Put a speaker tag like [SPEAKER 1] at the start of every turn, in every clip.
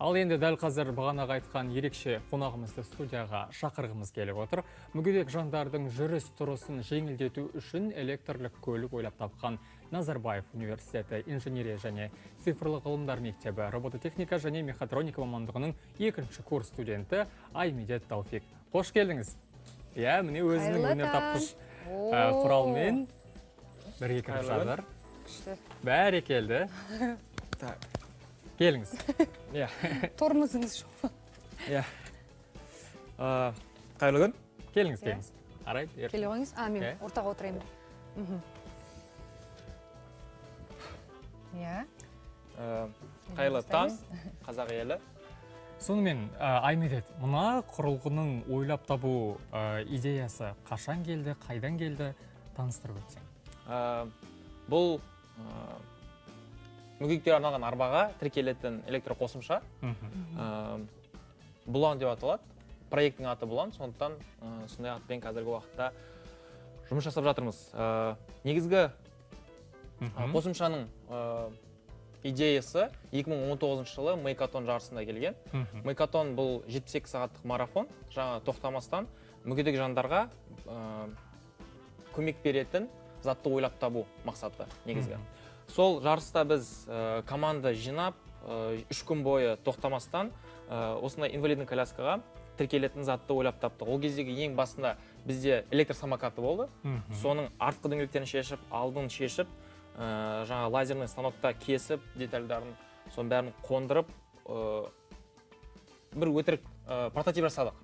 [SPEAKER 1] Ал енді дәл қазір бағанаға айтқан ерекше қонағымызды студияға шақырғымыз келіп отыр. Мүгедек жандардың жүріс-тұрысын жеңілдету үшін электрлік көлік ойлап тапқан Назарбаев университеті инженерия және цифрлық ғылымдар мектебі робототехника және мехатроника мамандығының 2-ші курс студенті Аймедет Тауфик. Қош келдіңіз. Иә, міне өзінің өнер тапқыш құралмен бірге кіріп жатыр. Бәрі келді. Келіңіз.
[SPEAKER 2] Тормозыңыз жоқ.
[SPEAKER 3] Қайырлы күн.
[SPEAKER 1] Келіңіз. Арай,
[SPEAKER 2] Келе қойыңыз. Мен ортаға отырайын.
[SPEAKER 3] Қайырлы таң, қазақ елі.
[SPEAKER 1] Сонымен, Аймедет, мына құрылғының ойлап табу идеясы қашан келді, қайдан келді, таныстырып өтсең?
[SPEAKER 3] Бұл мүгедектер арналған арбаға тіркелетін электр қосымша. Бұлан деп аталады. Проекттің аты Бұлан, сондықтан сондай атпен қазіргі уақытта жұмыс жасап жатырмыз. Негізгі қосымшаның идеясы 2019 жылы Мейкатон жарысында келген. Мейкатон бұл 72 сағаттық марафон, жаңа тоқтамастан мүгедек жандарға көмек беретін затты ойлап табу мақсаты негізгі. Сол жарыста біз команда жинап, 3 күн бойы тоқтамастан осындай инвалидный коляскаға тіркелетін затты ойлап таптық. Ол кездегі ең басында бізде электр самокаты болды. Соның артқы дөңгелектерін шешіп, алдын шешіп, жаңа лазерный станокта кесіп, детальдарын, соның бәрін қондырып, бір өтірік прототип жасадық.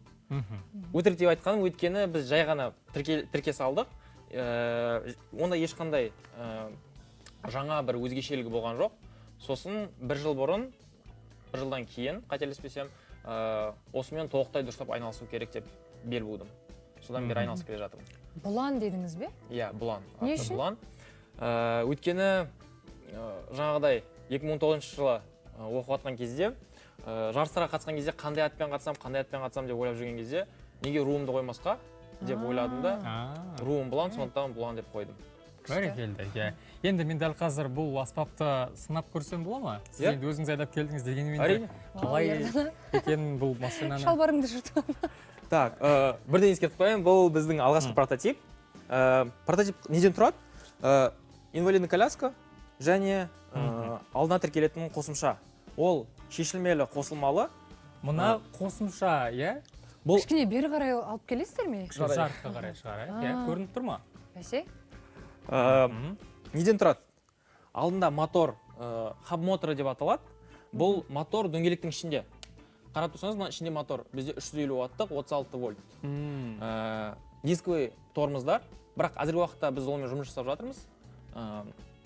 [SPEAKER 3] Өтірік деп айтқаным, өйткені біз жай ғана тірке салдық. Онда ешқандай жаңа бір өзгешелігі болған жоқ. Сосын бір жыл бұрын, бір жылдан кейін, қателеспесем, осымен толықтай дұрыстап айналысу керек деп бел будым. Содан бері айналысып келе жатырмын.
[SPEAKER 2] Бұлан дедіңіз бе?
[SPEAKER 3] Иә, Бұлан.
[SPEAKER 2] Не үшін?
[SPEAKER 3] Бұлан. Өйткені жаңағыдай 2019 жылы оқып жатқан кезде, жарыстарға қатысқан кезде қандай атпен қатысам деп ойлап жүрген кезде, неге руымды қоймасқа деп ойладым да, руым Бұлан, сондықтан Бұлан деп қойдым.
[SPEAKER 1] Бәрекелді. Енді мен дәл қазір бұл аспапты сынап көрсем бола ма? Сіз енді өзіңіз айдап келдіңіз дегенмен де қалай екенін бұл машинаны...
[SPEAKER 2] Шалбарыңды жыртып.
[SPEAKER 3] Так, бірден ескертіп қояйын, бұл біздің алғашқы прототип. Прототип неден тұрады? Инвалидный коляска және алдына тіркелетін қосымша. Ол шешілмелі, қосылмалы.
[SPEAKER 1] Мұна қосымша, иә?
[SPEAKER 2] Кішкене бері қарай алып келесіздер ме?
[SPEAKER 1] Жарыққа қарай шығар, иә? Көрініп тұр ма?
[SPEAKER 2] Бәсе?
[SPEAKER 3] Неден тұрады? Алдында мотор, хаб моторы деп аталады. Бұл мотор дөңгелектің ішінде. Қарап тұрсаңыз, ішінде мотор. Бізде 350 ваттық, 36 вольт. Дисковый тормоздар. Бірақ әзіргі уақытта біз олмен жұмыс жасап жатырмыз.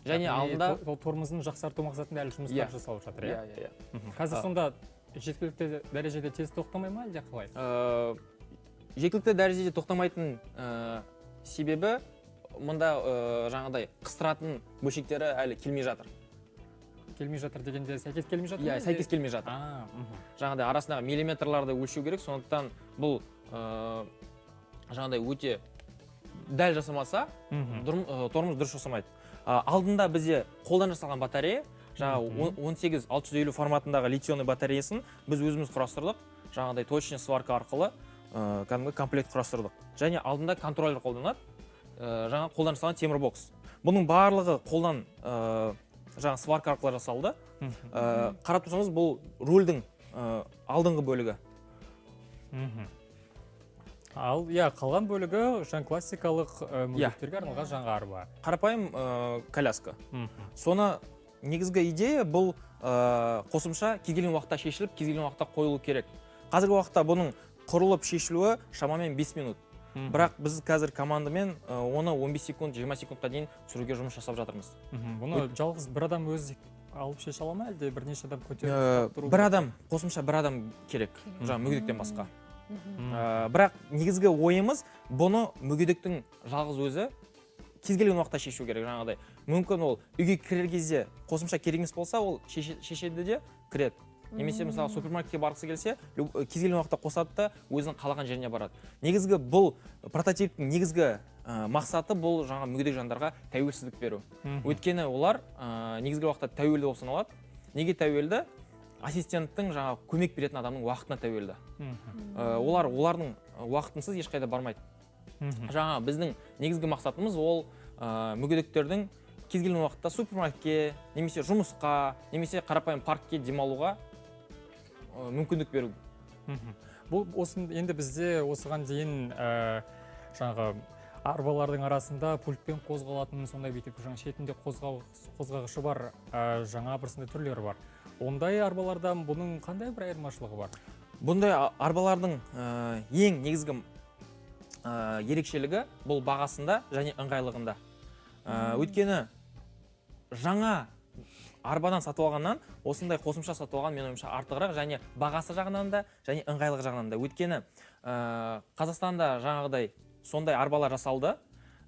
[SPEAKER 3] Және алдында...
[SPEAKER 1] Тормозын жақсарту мақсатында әлі жұмыстар жасалып жатыр, иә? Қазір сонда жеткілікті дәрежеде тез тоқтамай ма, әлде қалай?
[SPEAKER 3] Жеткілікті дәрежеде тоқтамайтын себебі мұнда жаңағыдай қыстыратын бөлшектері әлі келмей жатыр.
[SPEAKER 1] Келмей жатыр дегенде сәйкес келмей жатыр?
[SPEAKER 3] Иә, сәйкес келмей жатыр. Жаңағыдай арасындағы миллиметрларды өлшеу керек, сондықтан бұл жаңағыдай өте дәл жасамаса, тормоз дұрыс жасамайды. Алдында бізде қолдан жасалған батарея, жаңа 18650 форматындағы литионный батареясын біз өзіміз құрастырдық. Жаңағыдай точный сварка арқылы кәдімгі комплект құрастырдық. Және алдында контроллер қолданады. Жаңа қолдан жасалған темір бокс. Бұның барлығы қолдан жаңа сварка арқылы жасалды. Қарап тұрсаңыз, бұл рульдің алдыңғы бөлігі.
[SPEAKER 1] Ал, иә, қалған бөлігі жаңа классикалық мүгедектерге арналған жаңа арба.
[SPEAKER 3] Қарапайым коляска. Соны негізгі идея бұл қосымша кез келген уақытта шешіліп, кез келген уақытта қойылу керек. Қазіргі уақытта бұның құрылып шешілуі шамамен 5 минут. Бірақ біз қазір командамен оны 15 секунд, 20 секундқа дейін түсіруге жұмыс жасап жатырмыз.
[SPEAKER 1] Бұны жалғыз бір адам өзі алып шеше ала ма, әлде бірнеше адам көтеріп тұру?
[SPEAKER 3] Бір адам, қосымша бір адам керек, жаңа мүгедектен басқа. Бірақ негізгі ойымыз бұны мүгедектің жалғыз өзі кез келген уақытта шешу керек, жаңағыдай. Мүмкін ол үйге кірер кезде қосымша керек емес болса, ол шешеді де кіреді. Немесе мысалы супермаркетке барғысы келсе, кез келген уақытта қосады да өзінің қалаған жеріне барады. Негізгі бұл прототиптің негізгі мақсаты бұл жаңа мүгедек жандарға тәуелсіздік беру. Өйткені олар негізгі уақытта тәуелді болып саналады. Неге тәуелді? ассистенттің жаңағы көмек беретін адамның уақытына тәуелді. Олардың уақытынсыз ешқайда бармайды. Жаңа біздің негізгі мақсатымыз ол мүгедектердің кез келген уақытта супермаркетке, немесе жұмысқа, немесе қарапайым паркке демалуға мүмкіндік беру.
[SPEAKER 1] Бұл енді бізде осыған дейін жаңағы арбалардың арасында пультпен қозғалатын сондай бүйтіп шетінде қозғағышы бар, жаңа бірсінде түрлері бар. Ондай арбалардан бұның қандай бір айырмашылығы бар?
[SPEAKER 3] Бұндай арбалардың ең негізгі ерекшелігі бұл бағасында және ыңғайлығында. Өйткені жаңа арбадан сатып алғаннан осындай қосымша сатып алған мен ойымша артығырақ, және бағасы жағынан да, және ыңғайлығы жағынан да. Өйткені Қазақстанда жаңағыдай сондай арбалар жасалды,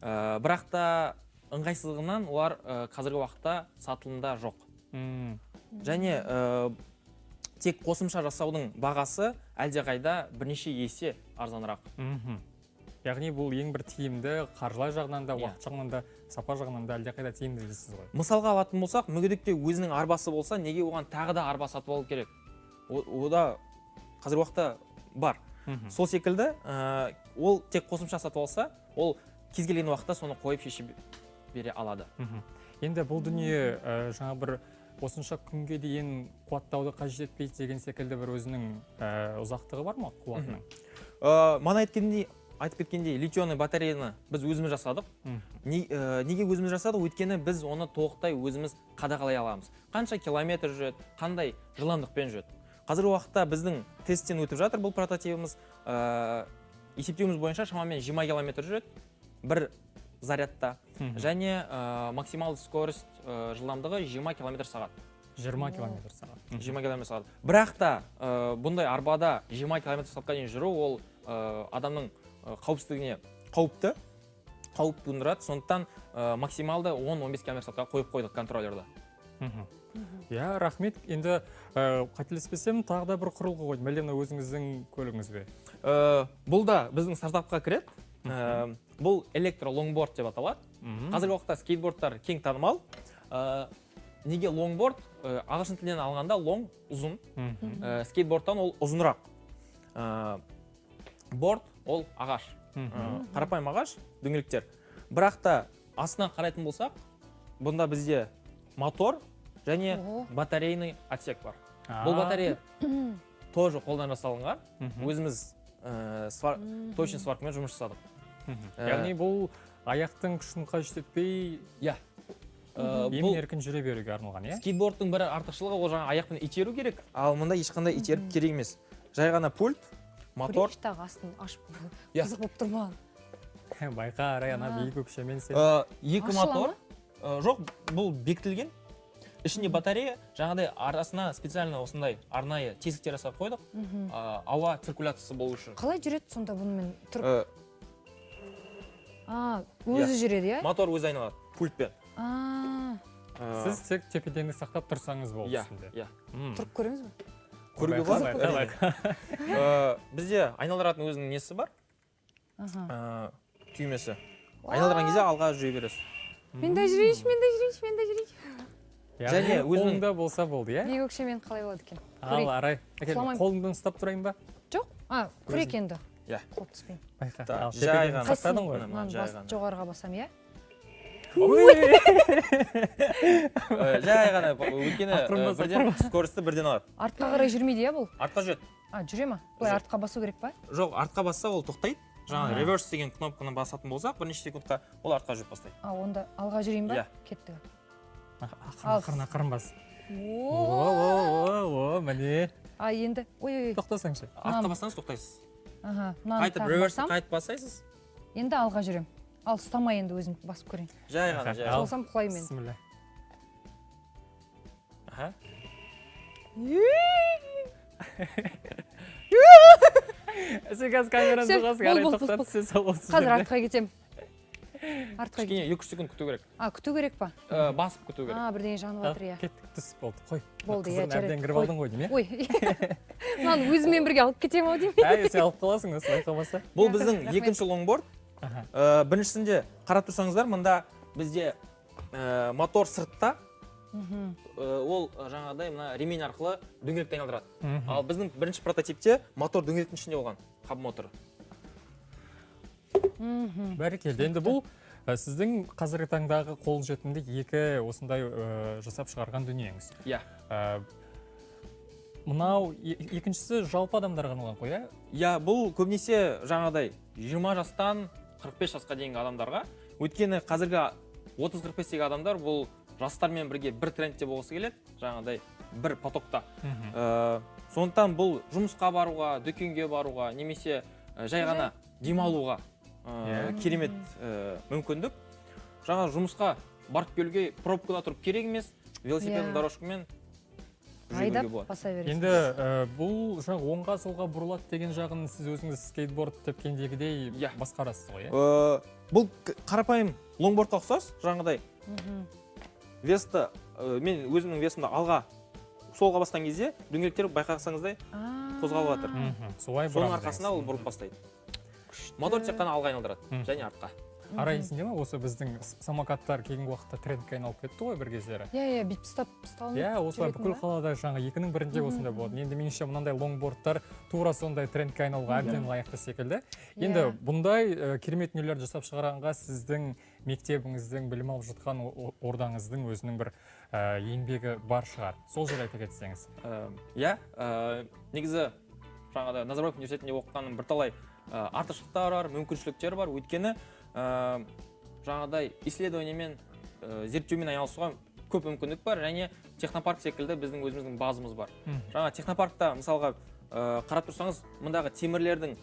[SPEAKER 3] бірақ та ыңғайсыздығынан олар қазіргі уақытта сатылымда жоқ. Және тек қосымша жасаудың бағасы әлдеқайда бірнеше есе арзанырақ.
[SPEAKER 1] Яғни бұл ең бір тиімді, қаржылай жағынан да, уақыт жағынан да, сапа жағынан да әлдеқайда тиімді дейсіз ғой.
[SPEAKER 3] Мысалға алатын болсақ, мүгедекте өзінің арбасы болса, неге оған тағы да арба сатып алу керек? Ода қазіргі уақытта бар. Сол секілді, ол тек қосымша сатып алса, ол кез келген уақытта соны қойып шешіп бере алады.
[SPEAKER 1] Енді бұл дүние жаңа бір осынша күнге дейін қуаттауды қажет етпейді деген секілді бір өзінің ұзақтығы бар ма қуатының?
[SPEAKER 3] Мана айтып кеткендей, литионный батареяны біз өзіміз жасадық. Неге өзіміз жасадық? Өйткені біз оны толықтай өзіміз қадағалай аламыз. Қанша километр жүреді, қандай жылдамдықпен жүреді. Қазіргі уақытта біздің тесттен өтіп жатыр бұл прототипіміз. Есептеуіміз бойынша шамамен 20 километр жүреді бір зарядта. Және максималды скорость жылдамдығы 20 км сағат.
[SPEAKER 1] 20 км сағат.
[SPEAKER 3] 20 км сағат. Бірақ та бұндай арбада 20 км сағатқа дейін жүру ол адамның қауіпсіздігіне қауіп тудырады. Сондықтан максималды 10-15 км сағатқа қойып қойдық контроллерді.
[SPEAKER 1] Я, рахмет. Енді қателеспесем, тағы да бір құрылғы ғой. Мүлдем өзіңіздің көлігіңіз бе?
[SPEAKER 3] Бұл да біздің стартапқа кіреді. Бұл электро-лонгборд деп аталады. Қазіргі уақытта скейтбордтар кең танымал. Неге лонгборд? Ағылшын тілінен алғанда лонг ұзын, скейтбордтан ол ұзынырақ. Борд ол ағаш, қарапайым ағаш, дөңгелектер. Бірақ та астынан қарайтын болсақ, бұнда бізде мотор және батарейный отсек бар. Бұл батарея тоже қолдан жасалынған. Өзіміз точный сваркамен жұмыс жасадық.
[SPEAKER 1] Яғни бұл аяқтың күшін қажет етпей, емін-еркін жүре беруге арналған, иә?
[SPEAKER 3] Скейтбордтың бір артықшылығы ол жаңа аяқпен итеру керек, ал мұнда ешқандай итеріп керек емес. Жай ғана пульт, мотор.
[SPEAKER 2] Күрештағы астын ашып қызық болып тұрмаған.
[SPEAKER 1] Байқа, арай, ана бейік өкшемен сен.
[SPEAKER 3] Екі мотор. Жоқ, бұл бекітілген. Ішінде батарея, жаңағыдай арасына специально осындай арнайы тесіктер жасап қойдық. Ауа циркуляциясы болу үшін.
[SPEAKER 2] Қалай жүреді сонда бұнымен тұрып? Өзі жүреді, иә?
[SPEAKER 3] Мотор өзі айналады, пультпен.
[SPEAKER 1] Сіз тек тепе-теңдік сақтап тұрсаңыз болды үстінде.
[SPEAKER 2] Тұрып көреміз бе?
[SPEAKER 3] Көруге болады. Бізде айналдыратын өзінің несі бар? Түймесі. Айналдырған кезде алға жүре бересіз.
[SPEAKER 2] Мен де жүрейінші.
[SPEAKER 1] Және қолыңда болса болды, иә?
[SPEAKER 2] Бейік өкшемен қалай болады екен?
[SPEAKER 1] Ал, арай. Қолыңдан ұстап тұрайын ба?
[SPEAKER 2] Жоқ, көрек енді. Қол түспейін.
[SPEAKER 1] Байқа, тепе-теңдік сақтадың ғой?
[SPEAKER 2] Жоғарыға басам, иә?
[SPEAKER 3] Жай ғана, өйткені бірден скорості бірден алады.
[SPEAKER 2] Артқа қарай жүрмейді, иә бұл?
[SPEAKER 3] Артқа жүреді.
[SPEAKER 2] Жүре ма? Бұлай артқа басу керек па?
[SPEAKER 3] Жоқ, артқа басса ол тоқтайды. Жаңа реверс деген кнопканы басатын болсақ, бірнеше секундқа ол артқа жүріп бастайды.
[SPEAKER 2] Онда алға жүрейін ба? Кетті.
[SPEAKER 1] Ақырын бас. Міне.
[SPEAKER 2] Енді, ой-ой-ой.
[SPEAKER 1] Тоқтасаңшы.
[SPEAKER 3] Артқа бассаңыз тоқтайсыз.
[SPEAKER 2] Қайтып
[SPEAKER 3] реверсті қайтып басайсыз.
[SPEAKER 2] Енді алға жүрем. Ал ұстамай енді өзім басып көрейін.
[SPEAKER 3] Жай ғана.
[SPEAKER 2] Солсам құлаймын мен.
[SPEAKER 1] Бісміллә. Сен қазір камераны соғасың, арай тоқтат, сен сол осы жерде.
[SPEAKER 2] Қазір артқа кетем.
[SPEAKER 3] Кішкене 2-3 секунд күту керек.
[SPEAKER 2] Күту керек па?
[SPEAKER 3] Басып күту керек.
[SPEAKER 2] Бірдеңе жанып жатыр, иә.
[SPEAKER 1] Кеттік, түс болды, қой.
[SPEAKER 2] Болды, иә,
[SPEAKER 1] жарайды. Қызырын әбден кіріп алдың ғой, дейм,
[SPEAKER 2] ой. Мынаны өзіммен бірге алып кетем ау дейм.
[SPEAKER 1] Сен алып қаласың, осы байқамаса.
[SPEAKER 3] Бұл біздің екінші лонгборд. Біріншісінде қарап тұрсаңыздар, мұнда бізде мотор сыртта, ол жаңағыдай мына ремень арқылы дөңгелекті айналдырады. Ал біздің бірінші прототипте мотор дөңгелектің ішінде болған, қап мотор.
[SPEAKER 1] Бәрекелді. Енді бұл сіздің қазіргі таңдағы қолжетімді екі осындай жасап шығарған дүниеңіз.
[SPEAKER 3] Иә.
[SPEAKER 1] Мынау екіншісі жалпы адамдарға арналған ғой, иә?
[SPEAKER 3] Иә, бұл көбінесе жаңағыдай 20 жастан 45 жасқа дейінгі адамдарға. Өйткені қазіргі 30-45-тегі адамдар бұл жастармен бірге бір трендте болғысы келеді, жаңағыдай бір потокта. Сондықтан бұл жұмысқа баруға, дүкенге баруға, немесе жай ғана демалуға керемет мүмкіндік. Жаңа жұмысқа барып келуге пробкада тұрып керек емес, велосипеддің дорожкамен
[SPEAKER 2] айдап баса бересіз.
[SPEAKER 1] Енді бұл оңға солға бұрылады деген жағын сіз өзіңіз скейтборд тепкендегідей басқарасыз ғой, иә?
[SPEAKER 3] Бұл қарапайым лонгбордқа ұқсас, жаңағыдай весті, мен өзімнің весімді алға солға басқан кезде дөңгелектер байқасаңыздай қозғалып жатыр. Соның арқасына ол бұрып бастайды. Мотор тек қана алға айналдырады және артқа.
[SPEAKER 1] Ара есінде ме, осы біздің самокаттар кейінгі уақытта трендке айналып кетті ғой бір кездері?
[SPEAKER 2] Иә, бүйтіп ұсталынып.
[SPEAKER 1] Иә, осылай бүкіл қалада жаңа екінің бірінде осындай болады. Енді меніңше мынандай лонгбордтар тура сондай трендке айналуға әбден лайықты секілді. Енді бұндай керемет дүниелерді жасап шығарғанға сіздің мектебіңіздің, білім алып жатқан ордаңыздың өзінің бір еңбегі бар шығар. Сол жайлы айта кетсеңіз.
[SPEAKER 3] Иә, негізі жаңағыдай Назарбаев университетінде оқығаным бірталай артықшылықтар бар, мүмкіншіліктер бар. Өйткені жаңағыдай исследованиемен, зерттеумен айналысуға көп мүмкіндік бар, және технопарк секілді біздің өзіміздің базымыз бар. Жаңа технопаркта мысалға қарап тұрсаңыз, мұндағы темірлердің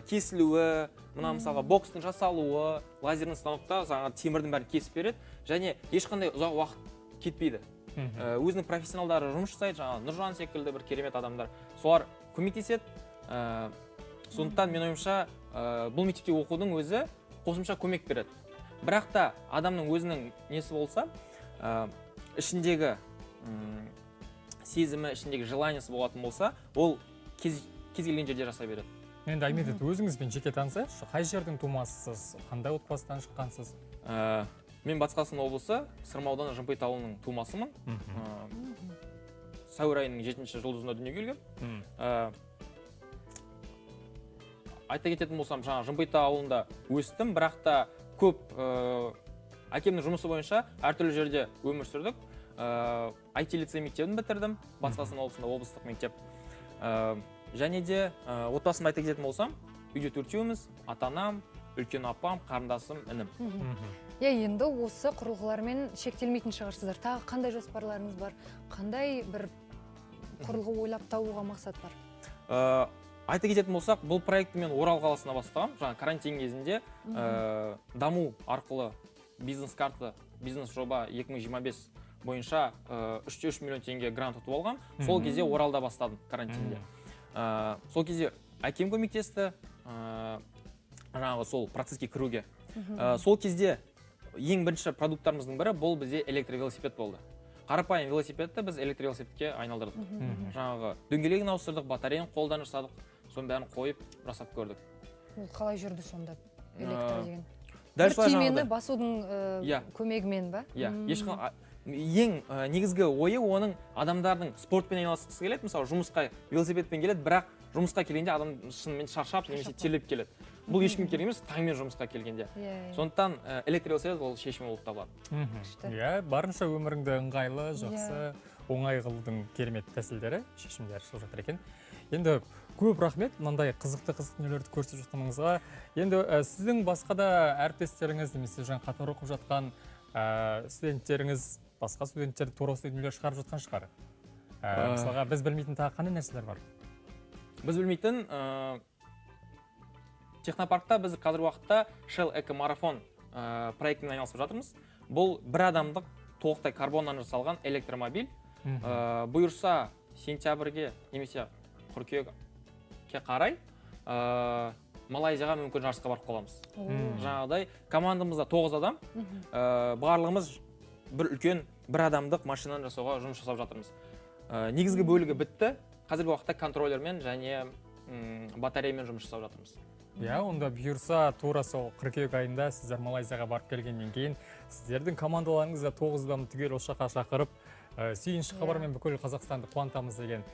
[SPEAKER 3] кесілуі, мына мысалға бокстың жасалуы, лазерный станокта жаңа темірдің бәрін кесіп береді, және ешқандай ұзақ уақыт кетпейді. Өзінің профессионалдары жұмыс жасайды, жаңа Нұржан секілді бір керемет адамдар. Солар көмектеседі. Сондықтан мен ойымша бұл мектепте оқудың өзі қосымша көмек береді. Бірақ та адамның өзінің несі болса, ішіндегі сезімі, ішіндегі желаниесі болатын болса, ол кез келген жерде жасай береді.
[SPEAKER 1] Енді Айметов, өзіңізбен жеке танысайықшы, қай жердің тумасысыз, қандай отбасыдан шыққансыз?
[SPEAKER 3] Мен Батыс Қазақстан облысы Сырма ауданы Жымпиты ауылының тумасымын. Сәуір айының 7-ші жұлдызында дүниеге келгем. Айта кететін болсам, жаңа Жымпиты ауылында өстім, бірақ та көп әкемнің жұмысы бойынша әртүрлі жерде өмір сүрдік. IT лицей мектебін бітірдім, Батыс Қазақстан облысында облыстық мектеп. Және де отбасымды айта кететін болсам, үйде төртеуміз, ата-анам, үлкен апам, қарындасым, інім.
[SPEAKER 2] Енді осы құрылғылармен шектелмейтін шығарсыздар. Тағы қандай жоспарларыңыз бар? Қандай бір құрылғы ойлап табуға мақсат бар?
[SPEAKER 3] Айта кететін болсақ, бұл проектті мен Орал қаласына бастағам. Жаңа карантин кезінде даму арқылы бизнес-карта, бизнес-жоба 2025 бойынша 3 миллион теңге грант ұтып алғам. Сол кезде Оралда бастадым карантинде. Сол кезде әкем көмектесті, жаңағы сол процесске кіруге. Сол кезде ең бірінші продукттарымыздың бірі бұл бізде электровелосипед болды. Қарапайым велосипедті біз электровелосипедке айналдырдық. Жаңағы дөңгелегін ауыстырдық, батареяны қолдан жасадық, соның бәрін қойып жасап көрдік.
[SPEAKER 2] Ол қалай жүрді сонда электро деген?
[SPEAKER 3] Дәл солай
[SPEAKER 2] түймені басудың көмегімен ба?
[SPEAKER 3] Иә, ең негізгі ойы оның адамдардың спортпен айналысқысы келеді, мысалы жұмысқа велосипедпен келеді, бірақ жұмысқа келгенде адам шынымен шаршап немесе терлеп келеді. Бұл ешкім керек емес, таңмен жұмысқа келгенде. Сондықтан электровелосипед ол шешімі болып табылады.
[SPEAKER 1] Иә, барынша өміріңді ыңғайлы, жақсы, оңай қылудың керемет тәсілдері, шешімдері шығып жатыр екен. Енді көп рахмет мынандай қызықты дүниелерді көрсетіп жатқаныңызға. Енді сіздің басқа да әріптестеріңіз немесе жаңа қатар оқып жатқан студенттеріңіз, басқа студенттер тура осы дүниелер шығарып жатқан шығар. Мысалға біз білмейтін тағы қандай нәрселер бар?
[SPEAKER 3] Біз білмейтін технопаркта біз қазір уақытта Shell Eco Marathon проектімен айналысып жатырмыз. Бұл бір адамдық толықтай карбоннан жасалған электромобиль. Бұйырса сентябрьге немесе қыркүйекке қарай Малайзияға мүмкін жарысқа барып қаламыз. Жаңағыдай командамызда 9 адам, барлығымыз бір үлкен бір адамдық машинаны жасауға жұмыс жасап жатырмыз. Негізгі бөлігі бітті. Қазіргі уақытта контроллермен және батареямен жұмыс жасап жатырмыз.
[SPEAKER 1] Иә, онда бұйырса тура сол қыркүйек айында сіздер Малайзияға барып келгеннен кейін сіздердің командаларыңызда 9 адамды түгел осы жаққа шақырып Сүйінші хабармен бүкіл Қазақстанды қуантамыз деген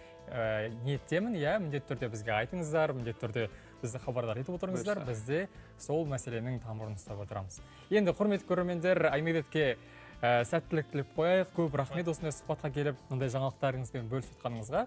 [SPEAKER 1] ниеттемін. Иә, міндетті түрде бізге айтыңыздар, міндетті түрде бізді хабардар етіп отырыңыздар. Бізде сол мәселенің тамырын ұстап отырамыз. Енді құрметті көрермендер, Аймеретке сәттілік тілеп қояйық. Көп рахмет осындай сұхбатқа келіп, мындай жаңалықтарыңызбен бөлісіп жатқаныңызға.